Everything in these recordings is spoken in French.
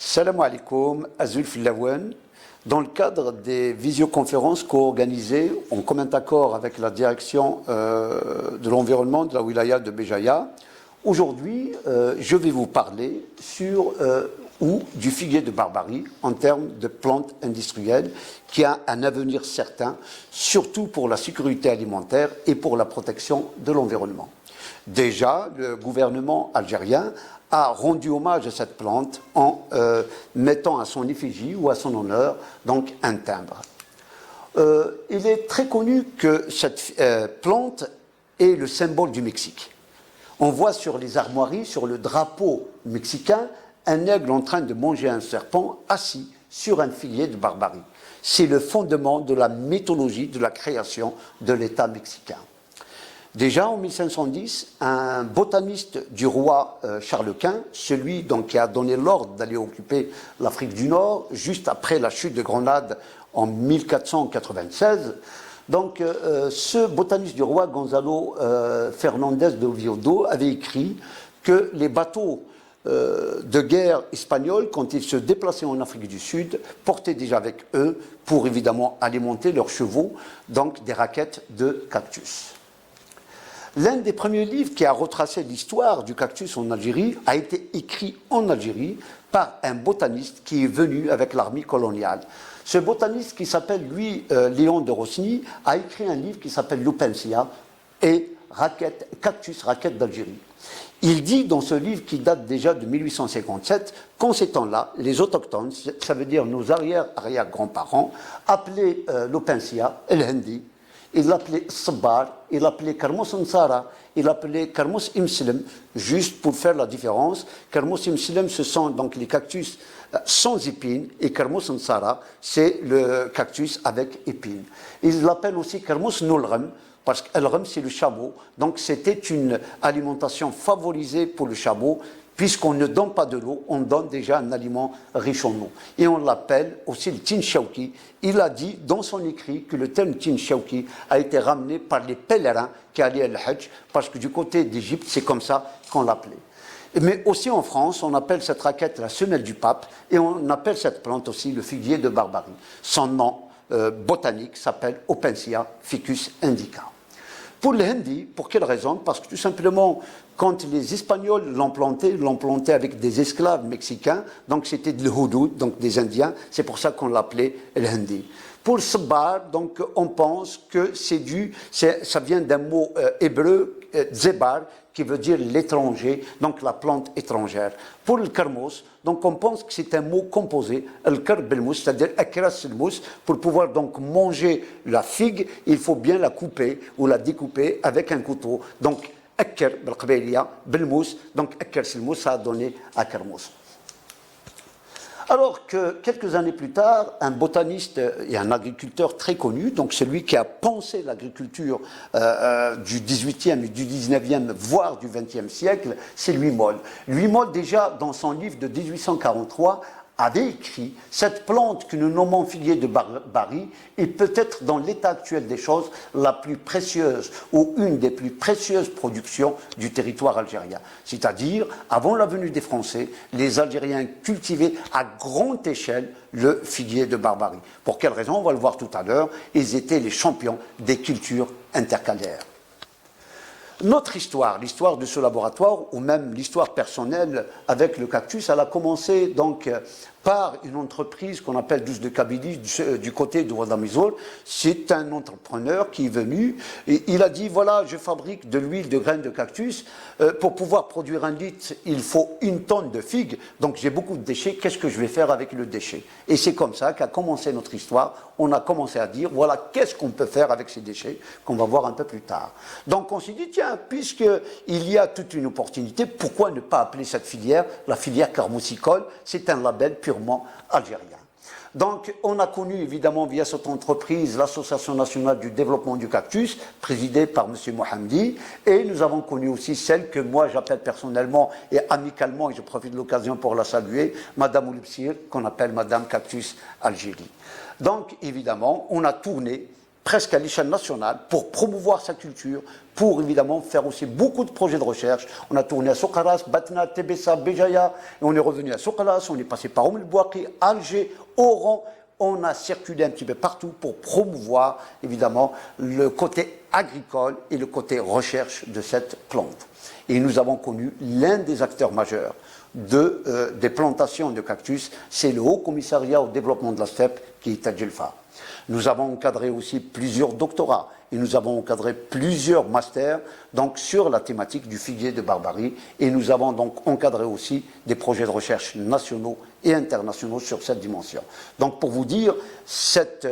Salam alaikum, Azul Filawen. Dans le cadre des visioconférences co-organisées en commun accord avec la direction de l'environnement de la wilaya de Béjaïa, aujourd'hui, je vais vous parler du figuier de Barbarie en termes de plantes industrielles qui a un avenir certain, surtout pour la sécurité alimentaire et pour la protection de l'environnement. Déjà, le gouvernement algérien a rendu hommage à cette plante en mettant à son effigie ou à son honneur donc un timbre. Il est très connu que cette plante est le symbole du Mexique. On voit sur les armoiries, sur le drapeau mexicain, un aigle en train de manger un serpent assis sur un figuier de Barbarie. C'est le fondement de la mythologie de la création de l'État mexicain. Déjà en 1510, un botaniste du roi Charles Quint, celui donc, qui a donné l'ordre d'aller occuper l'Afrique du Nord, juste après la chute de Grenade en 1496, donc ce botaniste du roi Gonzalo Fernández de Oviedo avait écrit que les bateaux de guerre espagnols, quand ils se déplaçaient en Afrique du Sud, portaient déjà avec eux, pour évidemment alimenter leurs chevaux, donc des raquettes de cactus. L'un des premiers livres qui a retracé l'histoire du cactus en Algérie a été écrit en Algérie par un botaniste qui est venu avec l'armée coloniale. Ce botaniste qui s'appelle, lui, Léon de Rosny, a écrit un livre qui s'appelle L'Opensia et Cactus, raquette d'Algérie. Il dit dans ce livre qui date déjà de 1857 qu'en ces temps-là, les autochtones, ça veut dire nos arrière-arrière-grands-parents, appelaient l'Opensia, El Hindi, il l'appelait Sabbar, il l'appelait Karmos Nsara, il l'appelait Karmos Imslem, juste pour faire la différence. Karmos Imslem, ce sont donc les cactus sans épines, et Karmos Nsara, c'est le cactus avec épines. Il l'appelle aussi Karmos Nulrem, parce qu'El-Rem, c'est le chameau. Donc, c'était une alimentation favorisée pour le chameau. Puisqu'on ne donne pas de l'eau, on donne déjà un aliment riche en eau. Et on l'appelle aussi le tin shawki. Il a dit dans son écrit que le terme tin shawki a été ramené par les pèlerins qui allaient à l'Hajj, parce que du côté d'Égypte, c'est comme ça qu'on l'appelait. Mais aussi en France, on appelle cette raquette la semelle du pape, et on appelle cette plante aussi le figuier de Barbarie. Son nom botanique s'appelle Opensia ficus indica. Pour le hindi, pour quelle raison? Parce que tout simplement, quand les Espagnols l'ont planté avec des esclaves mexicains, donc c'était de l'Houdoud, donc des Indiens, c'est pour ça qu'on l'appelait le hindi. Pour le sabbar, donc on pense que ça vient d'un mot hébreu, zebar, qui veut dire l'étranger, donc la plante étrangère. Pour le karmos, donc on pense que c'est un mot composé, el karbelmous, c'est-à-dire akras el-mous, pour pouvoir donc manger la figue, il faut bien la couper ou la découper avec un couteau. Donc akar belqbailia, belmous, donc akras el-mous, ça a donné akarmos. Alors que quelques années plus tard, un botaniste et un agriculteur très connu, donc celui qui a pensé l'agriculture du 18e et du 19e, voire du 20e siècle, c'est Louis Moll. Louis Moll, déjà, dans son livre de 1843, avait écrit « Cette plante que nous nommons figuier de Barbarie est peut-être dans l'état actuel des choses la plus précieuse ou une des plus précieuses productions du territoire algérien. » C'est-à-dire, avant la venue des Français, les Algériens cultivaient à grande échelle le figuier de Barbarie. Pour quelle raison? On va le voir tout à l'heure. Ils étaient les champions des cultures intercalaires. Notre histoire, l'histoire de ce laboratoire, ou même l'histoire personnelle avec le cactus, elle a commencé donc par une entreprise qu'on appelle Douce de Kabylie du côté de Ouadamizor. C'est un entrepreneur qui est venu et il a dit voilà, je fabrique de l'huile de graines de cactus. Pour pouvoir produire un litre, il faut 1 tonne de figues. Donc j'ai beaucoup de déchets. Qu'est-ce que je vais faire avec le déchet? Et c'est comme ça qu'a commencé notre histoire. On a commencé à dire voilà, qu'est-ce qu'on peut faire avec ces déchets qu'on va voir un peu plus tard. Donc on s'est dit tiens, puisqu'il y a toute une opportunité, pourquoi ne pas appeler cette filière la filière carmosicole? C'est un label purement algérien. Donc, on a connu évidemment via cette entreprise l'Association nationale du développement du cactus, présidée par M. Mohamdi, et nous avons connu aussi celle que moi j'appelle personnellement et amicalement, et je profite de l'occasion pour la saluer, Madame Oulipsir, qu'on appelle Madame Cactus Algérie. Donc, évidemment, on a tourné presque à l'échelle nationale pour promouvoir sa culture, pour évidemment faire aussi beaucoup de projets de recherche. On a tourné à Sokaras, Batna, Tébessa, Béjaïa, et on est revenu à Sokaras, on est passé par Oumel-Bouakhi, Alger, Oran. On a circulé un petit peu partout pour promouvoir évidemment le côté agricole et le côté recherche de cette plante. Et nous avons connu l'un des acteurs majeurs des plantations de cactus, c'est le Haut Commissariat au développement de la steppe qui est à Djelfa. Nous avons encadré aussi plusieurs doctorats et nous avons encadré plusieurs masters donc, sur la thématique du figuier de Barbarie et nous avons donc encadré aussi des projets de recherche nationaux et internationaux sur cette dimension. Donc pour vous dire, cette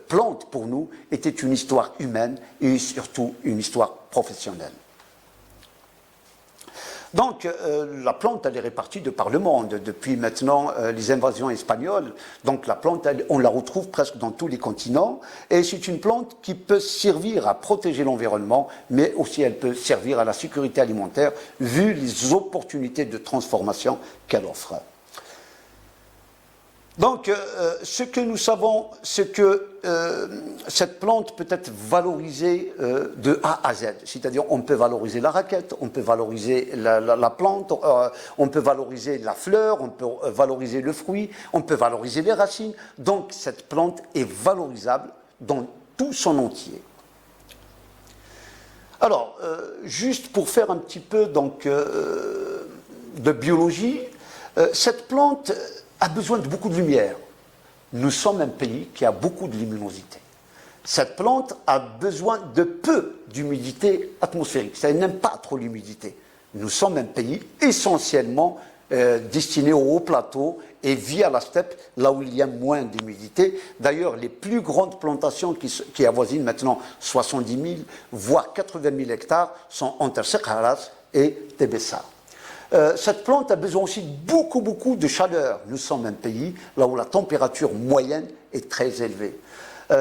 plante pour nous était une histoire humaine et surtout une histoire professionnelle. Donc la plante, elle est répartie de par le monde. Depuis maintenant les invasions espagnoles, donc la plante, on la retrouve presque dans tous les continents. Et c'est une plante qui peut servir à protéger l'environnement, mais aussi elle peut servir à la sécurité alimentaire, vu les opportunités de transformation qu'elle offre. Donc, ce que nous savons, c'est que cette plante peut être valorisée de A à Z. C'est-à-dire, on peut valoriser la raquette, on peut valoriser la plante, on peut valoriser la fleur, on peut valoriser le fruit, on peut valoriser les racines. Donc, cette plante est valorisable dans tout son entier. Alors, juste pour faire un petit peu donc, de biologie, cette plante a besoin de beaucoup de lumière. Nous sommes un pays qui a beaucoup de luminosité. Cette plante a besoin de peu d'humidité atmosphérique. Ça n'aime pas trop l'humidité. Nous sommes un pays essentiellement destiné au haut plateau et via la steppe, là où il y a moins d'humidité. D'ailleurs, les plus grandes plantations qui avoisinent maintenant 70 000, voire 80 000 hectares, sont entre Sekharas et Tébessa. Cette plante a besoin aussi de beaucoup de chaleur. Nous sommes un pays là où la température moyenne est très élevée.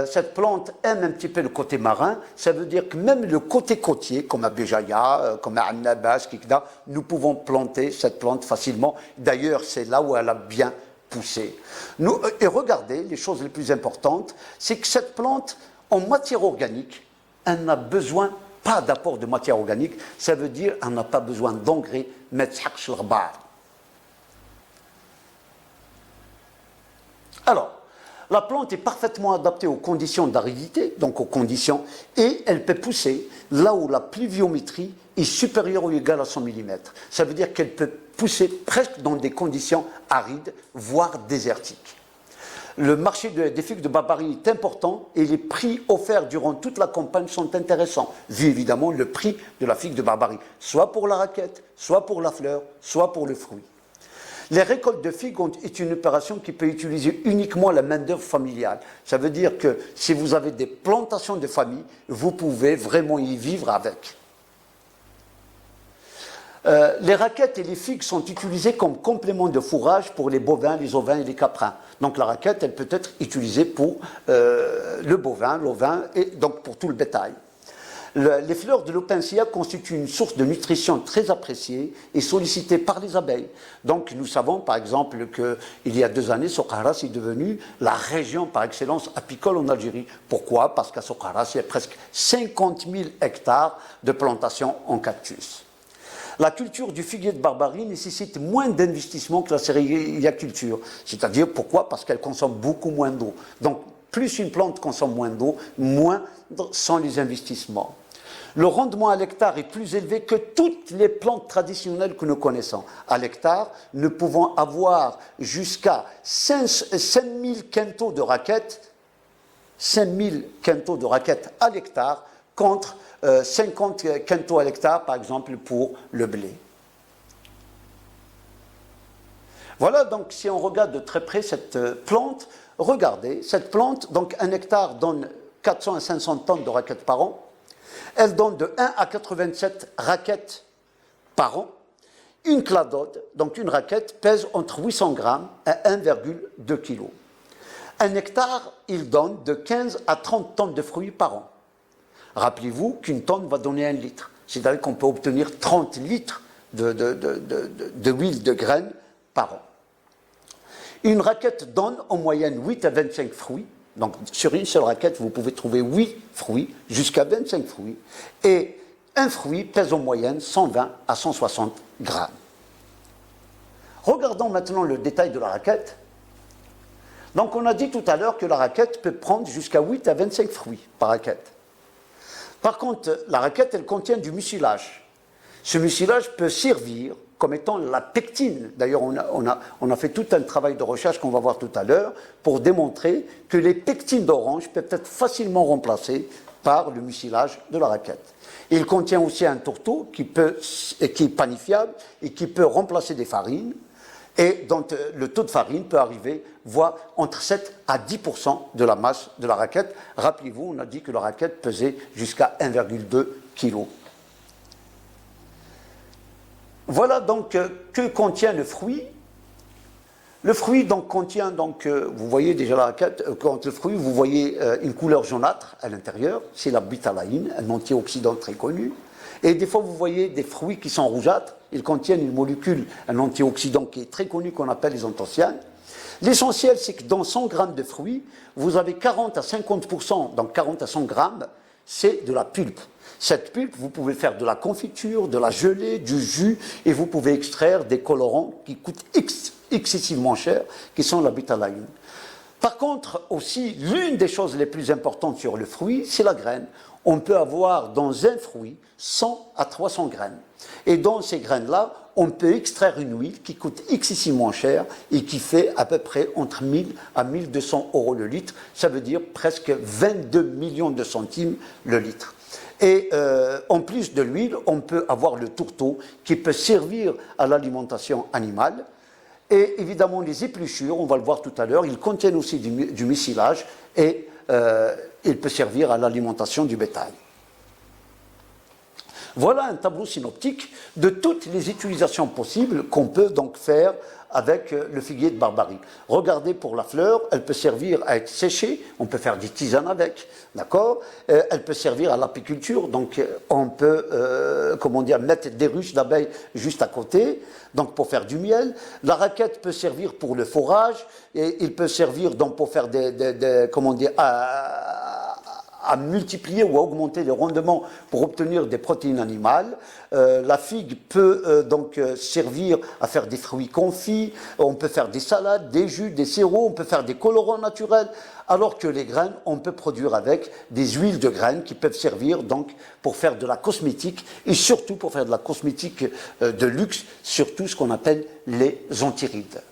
Cette plante aime un petit peu le côté marin. Ça veut dire que même le côté côtier, comme à Béjaïa, comme à Annabas, Kikda, nous pouvons planter cette plante facilement. D'ailleurs, c'est là où elle a bien poussé. Et regardez, les choses les plus importantes, c'est que cette plante, en matière organique, elle n'a besoin pas d'apport de matière organique, ça veut dire qu'on n'a pas besoin d'engrais, alors, la plante est parfaitement adaptée aux conditions d'aridité, donc aux conditions, et elle peut pousser là où la pluviométrie est supérieure ou égale à 100 mm. Ça veut dire qu'elle peut pousser presque dans des conditions arides, voire désertiques. Le marché des figues de Barbarie est important et les prix offerts durant toute la campagne sont intéressants, vu évidemment le prix de la figue de Barbarie, soit pour la raquette, soit pour la fleur, soit pour le fruit. Les récoltes de figues est une opération qui peut utiliser uniquement la main-d'œuvre familiale. Ça veut dire que si vous avez des plantations de famille, vous pouvez vraiment y vivre avec. Les raquettes et les figues sont utilisées comme complément de fourrage pour les bovins, les ovins et les caprins. Donc la raquette, elle peut être utilisée pour le bovin, l'ovin et donc pour tout le bétail. Les fleurs de l'opincia constituent une source de nutrition très appréciée et sollicitée par les abeilles. Donc nous savons par exemple qu'il y a 2 années, Sokaras est devenue la région par excellence apicole en Algérie. Pourquoi? Parce qu'à Sokaras, il y a presque 50 000 hectares de plantations en cactus. La culture du figuier de Barbarie nécessite moins d'investissement que la céréaliculture. C'est-à-dire, pourquoi? Parce qu'elle consomme beaucoup moins d'eau. Donc, plus une plante consomme moins d'eau, moins sont les investissements. Le rendement à l'hectare est plus élevé que toutes les plantes traditionnelles que nous connaissons. À l'hectare, nous pouvons avoir jusqu'à 5 000 quintaux de raquettes, 5 000 quintaux de raquettes à l'hectare, contre 50 quintaux à l'hectare, par exemple, pour le blé. Voilà, donc, si on regarde de très près cette plante, regardez, cette plante, donc un hectare donne 400 à 500 tonnes de raquettes par an. Elle donne de 1 à 87 raquettes par an. Une cladode, donc une raquette, pèse entre 800 grammes et 1,2 kg. Un hectare, il donne de 15 à 30 tonnes de fruits par an. Rappelez-vous qu'une tonne va donner 1 litre. C'est-à-dire qu'on peut obtenir 30 litres d'huile de graines par an. Une raquette donne en moyenne 8 à 25 fruits Donc sur une seule raquette, vous pouvez trouver 8 fruits, jusqu'à 25 fruits. Et un fruit pèse en moyenne 120 à 160 grammes. Regardons maintenant le détail de la raquette. Donc on a dit tout à l'heure que la raquette peut prendre jusqu'à 8 à 25 fruits par raquette. Par contre, la raquette, elle contient du mucilage. Ce mucilage peut servir comme étant la pectine. D'ailleurs, on a fait tout un travail de recherche qu'on va voir tout à l'heure pour démontrer que les pectines d'orange peuvent être facilement remplacées par le mucilage de la raquette. Il contient aussi un tourteau qui est panifiable et qui peut remplacer des farines. Et donc le taux de farine peut arriver, voire entre 7 à 10% de la masse de la raquette. Rappelez-vous, on a dit que la raquette pesait jusqu'à 1,2 kg. Voilà donc que contient le fruit. Le fruit donc contient, vous voyez déjà la raquette, quand le fruit, vous voyez une couleur jaunâtre à l'intérieur, c'est la bétalaïne, un antioxydant très connu. Et des fois, vous voyez des fruits qui sont rougeâtres, ils contiennent une molécule, un antioxydant qui est très connu, qu'on appelle les anthocyanes. L'essentiel, c'est que dans 100 grammes de fruits, vous avez 40 à 50%, donc 40 à 100 grammes, c'est de la pulpe. Cette pulpe, vous pouvez faire de la confiture, de la gelée, du jus, et vous pouvez extraire des colorants qui coûtent excessivement cher, qui sont la bétalaïne. Par contre, aussi, l'une des choses les plus importantes sur le fruit, c'est la graine. On peut avoir dans un fruit 100 à 300 graines. Et dans ces graines-là, on peut extraire une huile qui coûte excessivement cher et qui fait à peu près entre 1000 à 1200 euros le litre. Ça veut dire presque 22 millions de centimes le litre. Et en plus de l'huile, on peut avoir le tourteau qui peut servir à l'alimentation animale. Et évidemment, les épluchures, on va le voir tout à l'heure, ils contiennent aussi du mucilage et il peut servir à l'alimentation du bétail. Voilà un tableau synoptique de toutes les utilisations possibles qu'on peut donc faire avec le figuier de Barbarie. Regardez pour la fleur, elle peut servir à être séchée, on peut faire des tisanes avec, d'accord. Elle peut servir à l'apiculture, donc on peut, mettre des ruches d'abeilles juste à côté, donc pour faire du miel. La raquette peut servir pour le forage, et il peut servir donc pour faire à multiplier ou à augmenter les rendements pour obtenir des protéines animales. La figue peut servir à faire des fruits confits, on peut faire des salades, des jus, des sirops, on peut faire des colorants naturels, alors que les graines, on peut produire avec des huiles de graines qui peuvent servir donc pour faire de la cosmétique et surtout pour faire de la cosmétique de luxe, surtout ce qu'on appelle les antirides.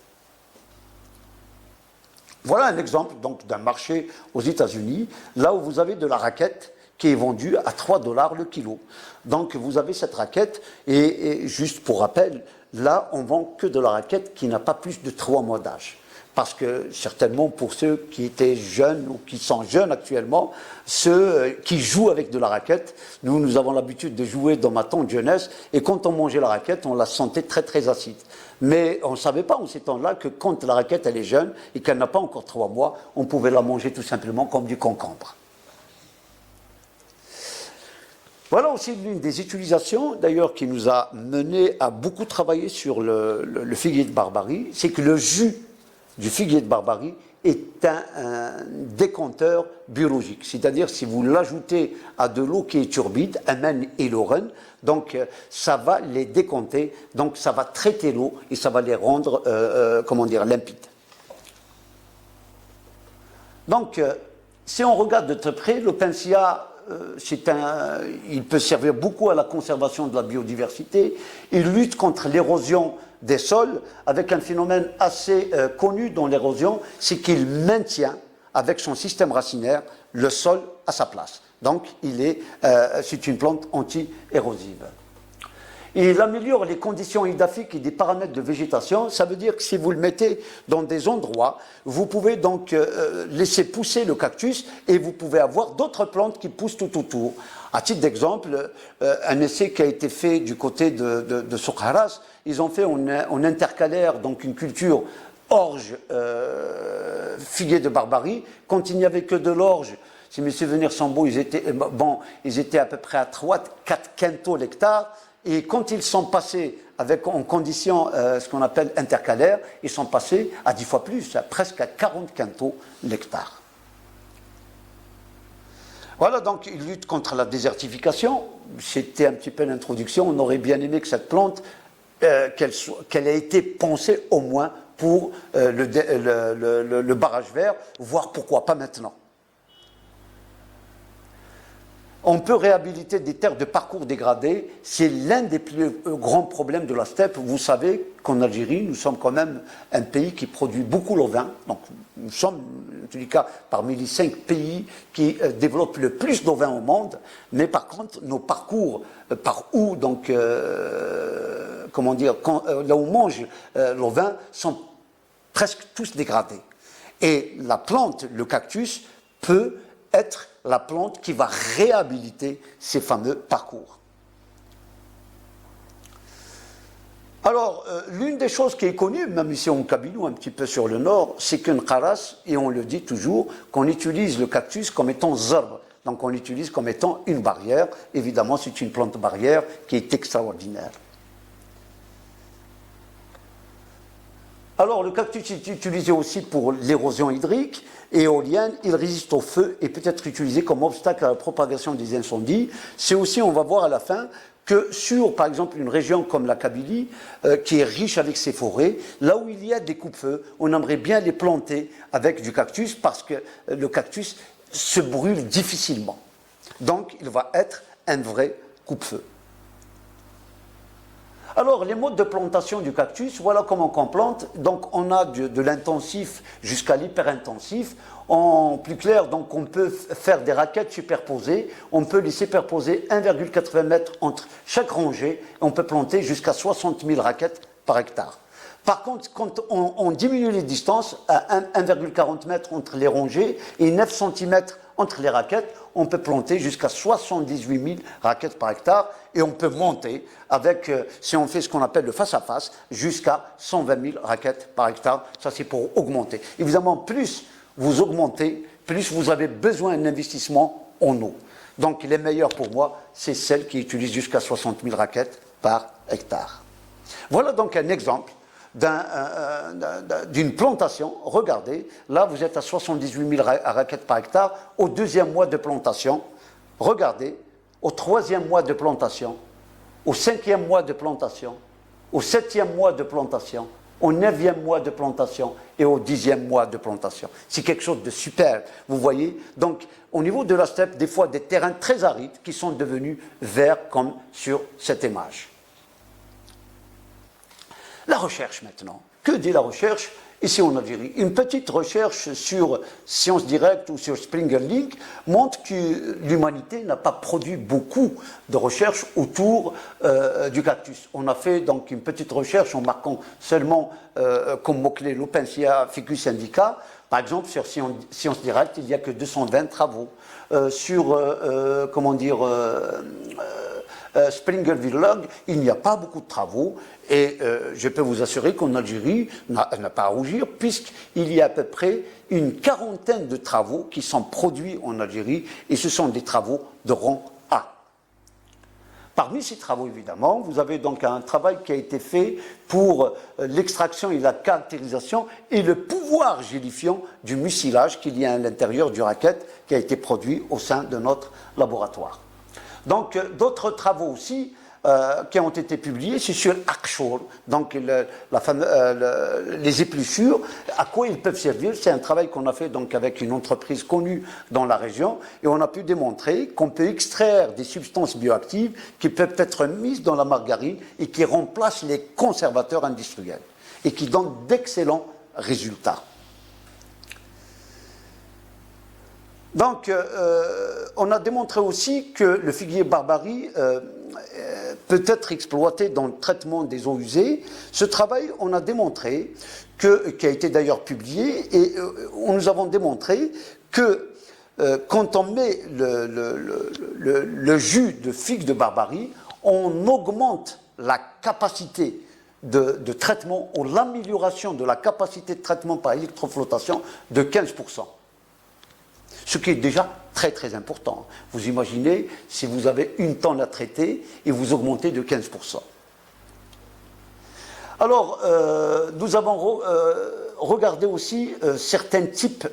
Voilà un exemple donc d'un marché aux États-Unis, là où vous avez de la raquette qui est vendue à 3 $ le kilo. Donc vous avez cette raquette, et juste pour rappel, là on vend que de la raquette qui n'a pas plus de 3 mois d'âge. Parce que certainement pour ceux qui étaient jeunes ou qui sont jeunes actuellement, ceux qui jouent avec de la raquette, nous avons l'habitude de jouer dans ma tendre jeunesse, et quand on mangeait la raquette, on la sentait très très acide. Mais on ne savait pas en ces temps-là que quand la raquette elle est jeune et qu'elle n'a pas encore 3 mois, on pouvait la manger tout simplement comme du concombre. Voilà aussi l'une des utilisations, d'ailleurs, qui nous a mené à beaucoup travailler sur le figuier de Barbarie, c'est que le jus du figuier de Barbarie est un décanteur biologique. C'est-à-dire, si vous l'ajoutez à de l'eau qui est turbide, Amen et Lauren, donc ça va les décanter, donc ça va traiter l'eau et ça va les rendre, limpides. Donc, si on regarde de très près, l'Opensia, il peut servir beaucoup à la conservation de la biodiversité. Il lutte contre l'érosion des sols avec un phénomène assez connu dans l'érosion, c'est qu'il maintient avec son système racinaire le sol à sa place. Donc c'est une plante anti-érosive. Il améliore les conditions hydrophiques et des paramètres de végétation. Ça veut dire que si vous le mettez dans des endroits, vous pouvez donc laisser pousser le cactus et vous pouvez avoir d'autres plantes qui poussent tout autour. À titre d'exemple, un essai qui a été fait du côté de Soukharas, ils ont fait en intercalaire donc une culture orge figuier de Barbarie. Quand il n'y avait que de l'orge, si mes souvenirs sont beaux, ils étaient à peu près à 3-4 quintaux l'hectare. Et quand ils sont passés en conditions ce qu'on appelle intercalaires, ils sont passés à 10 fois plus, presque à 40 quintaux l'hectare. Voilà, donc il lutte contre la désertification. C'était un petit peu l'introduction. On aurait bien aimé que cette plante, qu'elle ait été pensée au moins pour le barrage vert, voire pourquoi pas maintenant. On peut réhabiliter des terres de parcours dégradées. C'est l'un des plus grands problèmes de la steppe. Vous savez qu'en Algérie, nous sommes quand même un pays qui produit beaucoup l'ovin. Donc, nous sommes, en tous les cas, parmi les 5 pays qui développent le plus d'ovin au monde. Mais par contre, nos parcours par où, donc, comment dire, là où on mange l'ovin, sont presque tous dégradés. Et la plante, le cactus, peut être la plante qui va réhabiliter ces fameux parcours. Alors, l'une des choses qui est connue, même ici en Kabylie ou un petit peu sur le nord, c'est qu'un karas, et on le dit toujours, qu'on utilise le cactus comme étant zarb. Donc on l'utilise comme étant une barrière. Évidemment, c'est une plante barrière qui est extraordinaire. Alors, le cactus est utilisé aussi pour l'érosion hydrique et éolienne. Il résiste au feu et peut être utilisé comme obstacle à la propagation des incendies. C'est aussi, on va voir à la fin, que sur, par exemple, une région comme la Kabylie, qui est riche avec ses forêts, là où il y a des coupe-feux, on aimerait bien les planter avec du cactus parce que le cactus se brûle difficilement. Donc, il va être un vrai coupe-feu. Alors, les modes de plantation du cactus, voilà comment on plante. Donc, on a de l'intensif jusqu'à l'hyper-intensif. En plus clair, donc, on peut faire des raquettes superposées. On peut les superposer 1,80 m entre chaque rangée. Et on peut planter jusqu'à 60 000 raquettes par hectare. Par contre, quand on diminue les distances à 1,40 m entre les rangées et 9 cm entre les raquettes, on peut planter jusqu'à 78 000 raquettes par hectare et on peut monter avec, si on fait ce qu'on appelle le face-à-face, jusqu'à 120 000 raquettes par hectare. Ça, c'est pour augmenter. Évidemment, plus vous augmentez, plus vous avez besoin d'un investissement en eau. Donc, les meilleures pour moi, c'est celles qui utilisent jusqu'à 60 000 raquettes par hectare. Voilà donc un exemple d'une plantation. Regardez, là vous êtes à 78 000 raquettes par hectare au 2e mois de plantation. Regardez, au 3e mois de plantation, au 5e mois de plantation, au 7e mois de plantation, au 9e mois de plantation et au 10e mois de plantation. C'est quelque chose de super, vous voyez. Donc, au niveau de la steppe, des fois des terrains très arides qui sont devenus verts comme sur cette image. La recherche maintenant. Que dit la recherche ici en Algérie? Une petite recherche sur Sciences Directes ou sur Springer Link montre que l'humanité n'a pas produit beaucoup de recherches autour du cactus. On a fait donc une petite recherche en marquant seulement comme mot-clé l'Opensia ficus indica. Par exemple, sur Sciences Directes, il n'y a que 220 travaux. Sur, comment dire... Springer Vlog, il n'y a pas beaucoup de travaux et je peux vous assurer qu'en Algérie, n'a pas à rougir puisqu'il y a à peu près une 40aine de travaux qui sont produits en Algérie et ce sont des travaux de rang A. Parmi ces travaux, évidemment, vous avez donc un travail qui a été fait pour l'extraction et la caractérisation et le pouvoir gélifiant du mucilage qu'il y a à l'intérieur du raquette qui a été produit au sein de notre laboratoire. Donc, d'autres travaux aussi qui ont été publiés, c'est sur Akshor, donc les épluchures, à quoi ils peuvent servir. C'est un travail qu'on a fait donc avec une entreprise connue dans la région et on a pu démontrer qu'on peut extraire des substances bioactives qui peuvent être mises dans la margarine et qui remplacent les conservateurs industriels et qui donnent d'excellents résultats. Donc, on a démontré aussi que le figuier Barbarie peut être exploité dans le traitement des eaux usées. Ce travail, on a démontré, qui a été d'ailleurs publié, et nous avons démontré que quand on met le jus de figue de Barbarie, on augmente la capacité de traitement ou l'amélioration de la capacité de traitement par électroflottation de 15%. Ce qui est déjà très très important. Vous imaginez si vous avez une tonne à traiter et vous augmentez de 15%. Alors, nous avons regardé aussi certains types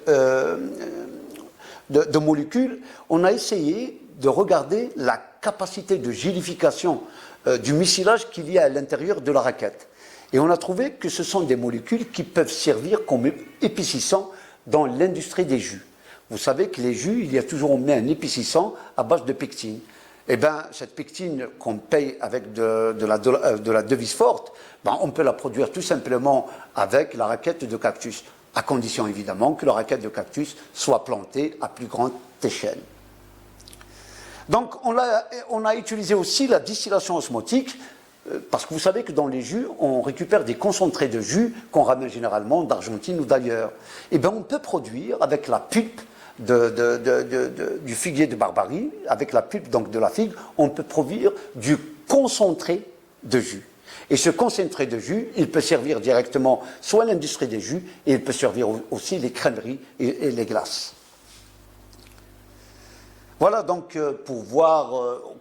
de molécules, on a essayé de regarder la capacité de gélification du mucilage qu'il y a à l'intérieur de la raquette. Et on a trouvé que ce sont des molécules qui peuvent servir comme épaississants dans l'industrie des jus. Vous savez que les jus, il y a toujours mis un épaississant à base de pectine. Eh bien, cette pectine qu'on paye avec de la devise forte, ben, on peut la produire tout simplement avec la raquette de cactus, à condition évidemment que la raquette de cactus soit plantée à plus grande échelle. Donc, on a utilisé aussi la distillation osmotique, parce que vous savez que dans les jus, on récupère des concentrés de jus qu'on ramène généralement d'Argentine ou d'ailleurs. Eh bien, on peut produire avec la pulpe du figuier de Barbarie, avec la pulpe donc de la figue, on peut produire du concentré de jus. Et ce concentré de jus, il peut servir directement soit à l'industrie des jus, et il peut servir aussi les crèmeries et les glaces. Voilà donc pour voir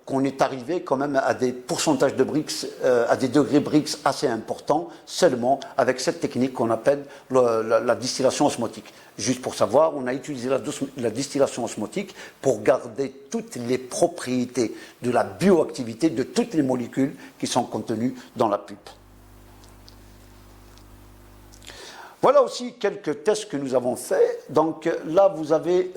qu'on est arrivé quand même à des pourcentages de Brix, à des degrés Brix assez importants, seulement avec cette technique qu'on appelle la distillation osmotique. Juste pour savoir, on a utilisé la distillation osmotique pour garder toutes les propriétés de la bioactivité de toutes les molécules qui sont contenues dans la pulpe. Voilà aussi quelques tests que nous avons faits. Donc là, vous avez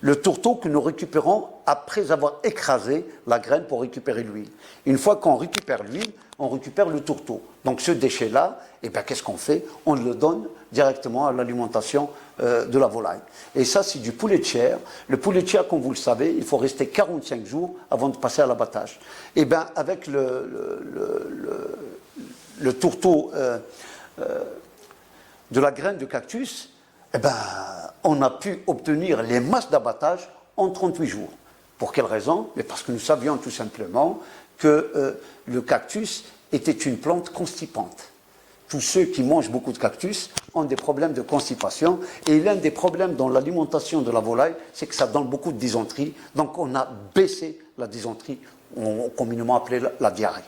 le tourteau que nous récupérons après avoir écrasé la graine pour récupérer l'huile. Une fois qu'on récupère l'huile, on récupère le tourteau. Donc ce déchet-là, eh bien, qu'est-ce qu'on fait? On le donne directement à l'alimentation de la volaille. Et ça, c'est du poulet de chair. Le poulet de chair, comme vous le savez, il faut rester 45 jours avant de passer à l'abattage. Eh bien, avec le tourteau de la graine de cactus, eh ben, on a pu obtenir les masses d'abattage en 38 jours. Pour quelle raison? Mais parce que nous savions tout simplement que le cactus était une plante constipante. Tous ceux qui mangent beaucoup de cactus ont des problèmes de constipation. Et l'un des problèmes dans l'alimentation de la volaille, c'est que ça donne beaucoup de dysenterie. Donc on a baissé la dysenterie, communément appelée la diarrhée.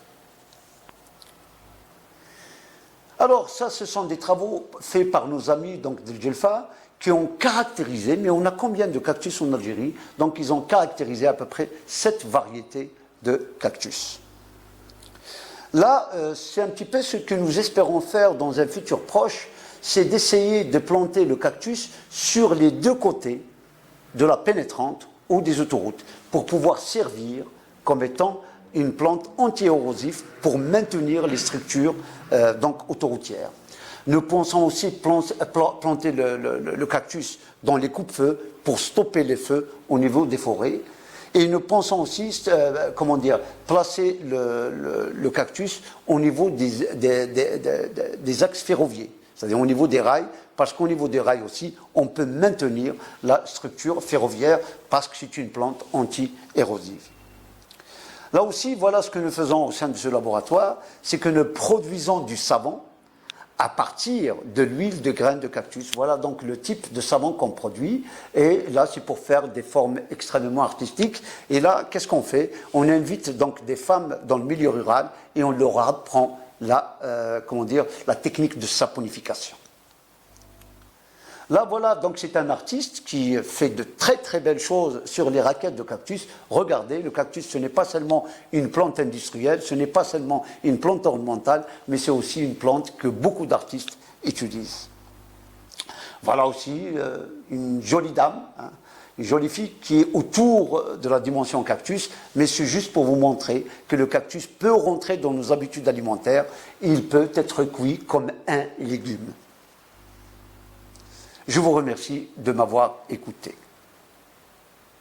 Alors ça, ce sont des travaux faits par nos amis donc, de Djelfa qui ont caractérisé, mais on a combien de cactus en Algérie? Donc ils ont caractérisé à peu près 7 variétés de cactus. Là, c'est un petit peu ce que nous espérons faire dans un futur proche, c'est d'essayer de planter le cactus sur les deux côtés de la pénétrante ou des autoroutes pour pouvoir servir comme étant une plante anti-érosive pour maintenir les structures donc autoroutières. Nous pensons aussi planter le cactus dans les coupe-feux pour stopper les feux au niveau des forêts. Et nous pensons aussi, placer le cactus au niveau des axes ferroviaires, c'est-à-dire au niveau des rails, parce qu'au niveau des rails aussi, on peut maintenir la structure ferroviaire parce que c'est une plante anti-érosive. Là aussi, voilà ce que nous faisons au sein de ce laboratoire, c'est que nous produisons du savon à partir de l'huile de graines de cactus. Voilà donc le type de savon qu'on produit. Et là, c'est pour faire des formes extrêmement artistiques. Et là, qu'est-ce qu'on fait? On invite donc des femmes dans le milieu rural et on leur apprend la technique de saponification. Là, voilà, donc c'est un artiste qui fait de très très belles choses sur les raquettes de cactus. Regardez, le cactus, ce n'est pas seulement une plante industrielle, ce n'est pas seulement une plante ornementale, mais c'est aussi une plante que beaucoup d'artistes utilisent. Voilà aussi une jolie dame, une jolie fille qui est autour de la dimension cactus, mais c'est juste pour vous montrer que le cactus peut rentrer dans nos habitudes alimentaires, il peut être cuit comme un légume. Je vous remercie de m'avoir écouté.